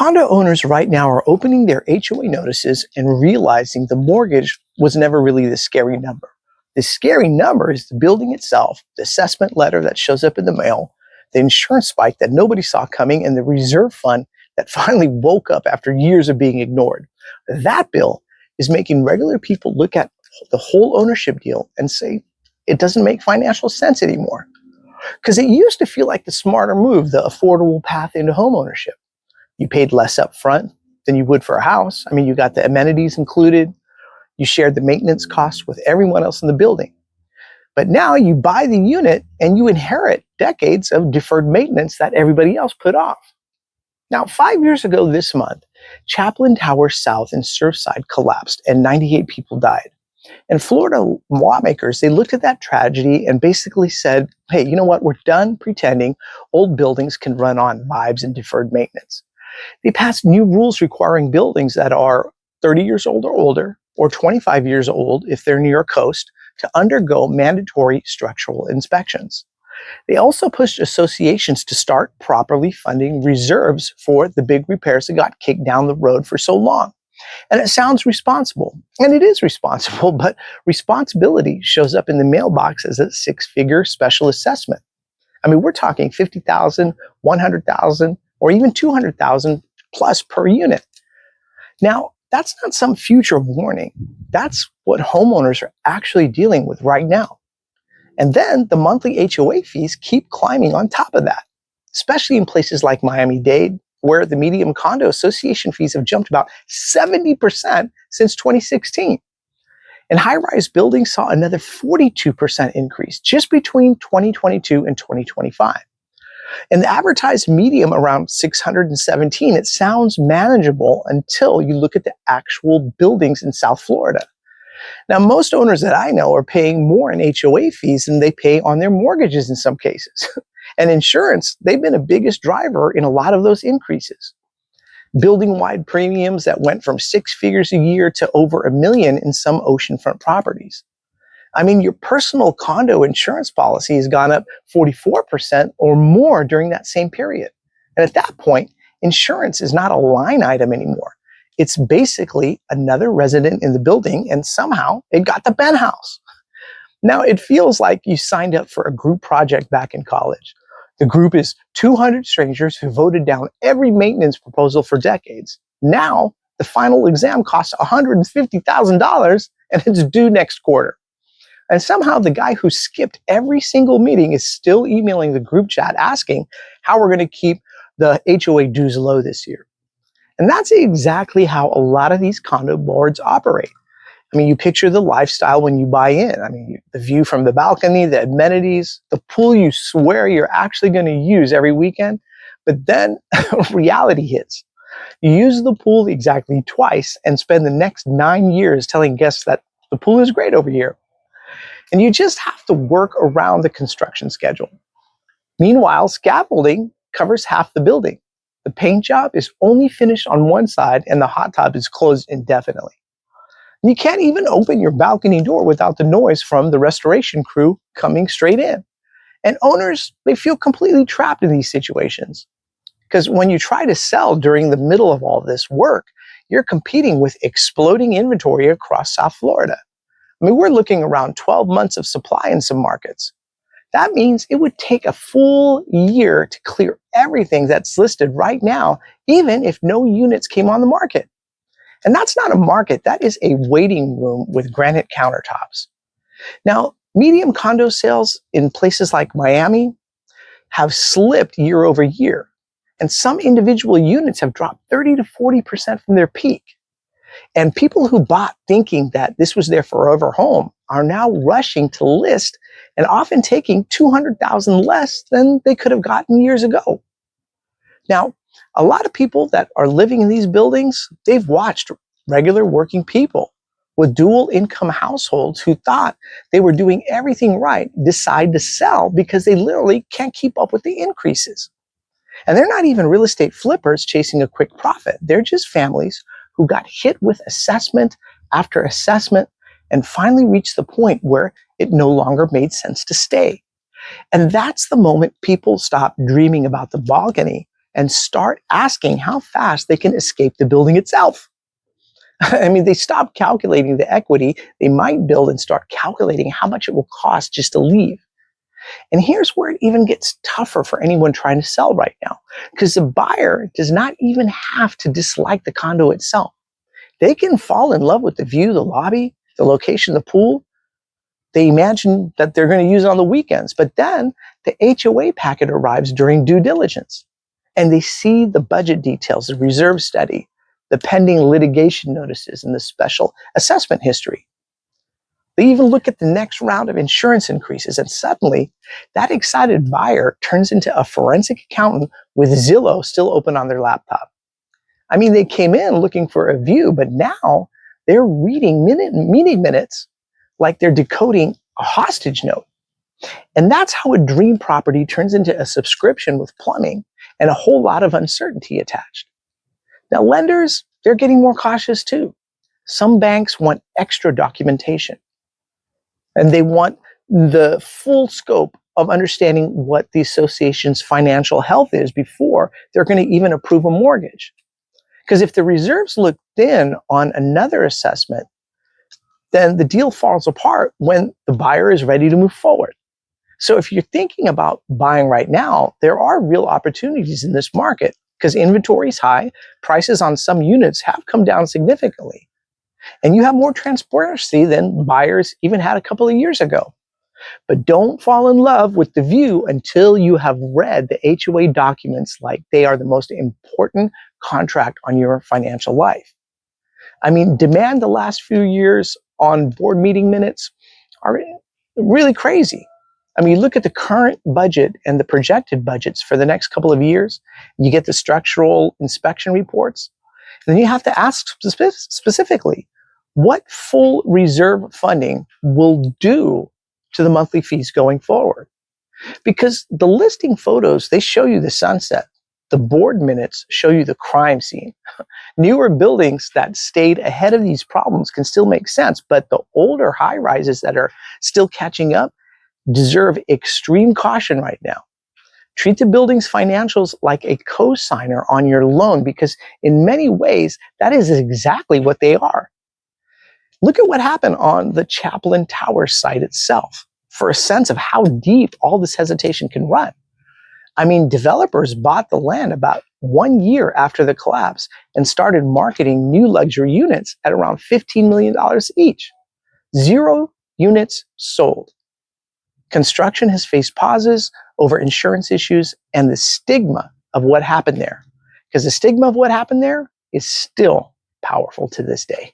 Condo owners right now are opening their HOA notices and realizing the mortgage was never really the scary number. The scary number is the building itself, the assessment letter that shows up in the mail, the insurance spike that nobody saw coming, and the reserve fund that finally woke up after years of being ignored. That bill is making regular people look at the whole ownership deal and say it doesn't make financial sense anymore. Because it used to feel like the smarter move, the affordable path into homeownership. You paid less up front than you would for a house. I mean, you got the amenities included. You shared the maintenance costs with everyone else in the building. But now you buy the unit and you inherit decades of deferred maintenance that everybody else put off. Now, 5 years ago this month, Chaplin Tower South in Surfside collapsed and 98 people died. And Florida lawmakers, they looked at that tragedy and basically said, hey, you know what? We're done pretending old buildings can run on vibes and deferred maintenance. They passed new rules requiring buildings that are 30 years old or older, or 25 years old if they're near a coast, to undergo mandatory structural inspections. They also pushed associations to start properly funding reserves for the big repairs that got kicked down the road for so long. And it sounds responsible, and it is responsible, but responsibility shows up in the mailbox as a six-figure special assessment. I mean, we're talking $50,000, $100,000, or even $200,000 plus per unit. Now, that's not some future warning. That's what homeowners are actually dealing with right now. And then the monthly HOA fees keep climbing on top of that, especially in places like Miami-Dade, where the median condo association fees have jumped about 70% since 2016. And high-rise buildings saw another 42% increase just between 2022 and 2025. And the advertised median around 617, it sounds manageable until you look at the actual buildings in South Florida. Now, most owners that I know are paying more in HOA fees than they pay on their mortgages in some cases. And insurance, they've been the biggest driver in a lot of those increases. Building-wide premiums that went from six figures a year to over $1 million in some oceanfront properties. I mean, your personal condo insurance policy has gone up 44% or more during that same period. And at that point, insurance is not a line item anymore. It's basically another resident in the building, and somehow it got the penthouse. Now, it feels like you signed up for a group project back in college. The group is 200 strangers who voted down every maintenance proposal for decades. Now, the final exam costs $150,000 and it's due next quarter. And somehow the guy who skipped every single meeting is still emailing the group chat asking how we're going to keep the HOA dues low this year. And that's exactly how a lot of these condo boards operate. I mean, you picture the lifestyle when you buy in. I mean, the view from the balcony, the amenities, the pool you swear you're actually going to use every weekend. But then reality hits. You use the pool exactly twice and spend the next 9 years telling guests that the pool is great over here. And you just have to work around the construction schedule. Meanwhile, scaffolding covers half the building. The paint job is only finished on one side and the hot tub is closed indefinitely. And you can't even open your balcony door without the noise from the restoration crew coming straight in. And owners, they feel completely trapped in these situations. Because when you try to sell during the middle of all this work, you're competing with exploding inventory across South Florida. I mean, we're looking around 12 months of supply in some markets. That means it would take a full year to clear everything that's listed right now, even if no units came on the market. And that's not a market, that is a waiting room with granite countertops. Now, medium condo sales in places like Miami have slipped year over year. And some individual units have dropped 30 to 40% from their peak. And people who bought thinking that this was their forever home are now rushing to list and often taking $200,000 less than they could have gotten years ago. Now, a lot of people that are living in these buildings, they've watched regular working people with dual income households who thought they were doing everything right decide to sell because they literally can't keep up with the increases. And they're not even real estate flippers chasing a quick profit. They're just families who got hit with assessment after assessment and finally reached the point where it no longer made sense to stay. And that's the moment people stop dreaming about the balcony and start asking how fast they can escape the building itself. I mean, they stop calculating the equity they might build and start calculating how much it will cost just to leave. And here's where it even gets tougher for anyone trying to sell right now, because the buyer does not even have to dislike the condo itself. They can fall in love with the view, the lobby, the location, the pool. They imagine that they're going to use it on the weekends, but then the HOA packet arrives during due diligence, and they see the budget details, the reserve study, the pending litigation notices, and the special assessment history. They even look at the next round of insurance increases, and suddenly that excited buyer turns into a forensic accountant with Zillow still open on their laptop. I mean, they came in looking for a view, but now they're reading meeting minutes like they're decoding a hostage note. And that's how a dream property turns into a subscription with plumbing and a whole lot of uncertainty attached. Now, lenders, they're getting more cautious too. Some banks want extra documentation, and they want the full scope of understanding what the association's financial health is before they're going to even approve a mortgage. Because if the reserves look thin on another assessment, then the deal falls apart when the buyer is ready to move forward. So if you're thinking about buying right now, there are real opportunities in this market because inventory is high, prices on some units have come down significantly, and you have more transparency than buyers even had a couple of years ago. But don't fall in love with the view until you have read the HOA documents like they are the most important contract on your financial life. I mean, demand the last few years on board meeting minutes are really crazy. I mean, you look at the current budget and the projected budgets for the next couple of years, you get the structural inspection reports, and then you have to ask specifically, what full reserve funding will do to the monthly fees going forward? Because the listing photos, they show you the sunset. The board minutes show you the crime scene. Newer buildings that stayed ahead of these problems can still make sense, but the older high rises that are still catching up deserve extreme caution right now. Treat the building's financials like a co-signer on your loan, because in many ways, that is exactly what they are. Look at what happened on the Chaplin Tower site itself for a sense of how deep all this hesitation can run. I mean, developers bought the land about 1 year after the collapse and started marketing new luxury units at around $15 million each. 0 units sold. Construction has faced pauses over insurance issues and the stigma of what happened there. Because the stigma of what happened there is still powerful to this day.